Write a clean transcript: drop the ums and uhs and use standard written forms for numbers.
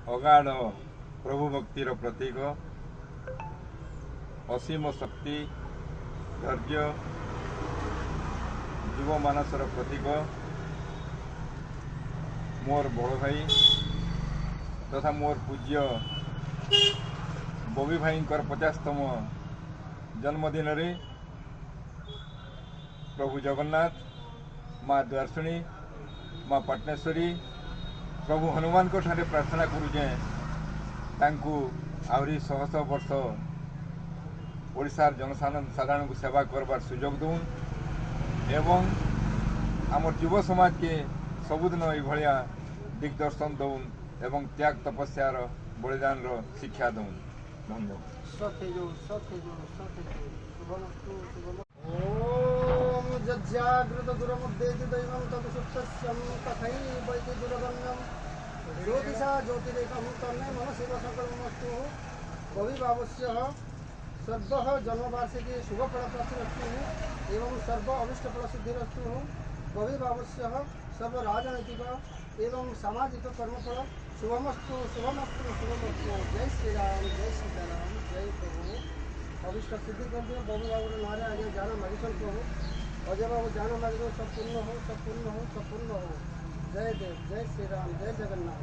अगाढ़ प्रभु भक्तिर प्रतीक, असीम शक्ति, धैर्य, युव मानसर प्रतीक, मोर बड़ भाई तथा मोर पूज्य बबी भाई 50तम जन्मदिन रे प्रभु जगन्नाथ, माँ द्वारसुणी, माँ पाटनेश्वरी, प्रभु हनुमान को ठारे प्रार्थना करुचे आहरी शह शह वर्ष ओडिशार जनसाधारण को सेवा करबार सुजोग दून एवं आमर युव समाज के सबुदिन ये दिग्दर्शन दौन एवं त्याग तपस्यार बलिदान शिक्षा दौन। धन्यवाद। ओम जज्जागृत दुरमुद्देति दैवं तदुसुप्तस्यं तथैवैति दुरगम्यं ज्योतिषा ज्योतिरेकं तन्मे मनसि सकलमस्तु भविभावस्य सर्वः जन्मवार्षिकी शुभफलप्राप्तिरस्तु एवं सर्व अभीष्टफलसिद्धिरस्तु भविभावस्य सर्वराजनैतिक एवं सामाजिक कर्मफल शुभमस्तु शुभमस्तु शुभमस्तु। जय श्री राम, जय सीताराम, जय प्रभु। अभिष्ट सिद्धि कर दिए बबू बाबू नारे आगे जाना मागिसन प्रभु अजय बाबू जाना मागे दो, सब पूर्ण हो, सब पूर्ण हो, सब पूर्ण हो। जय देव, जय श्री राम, जय जगन्नाथ।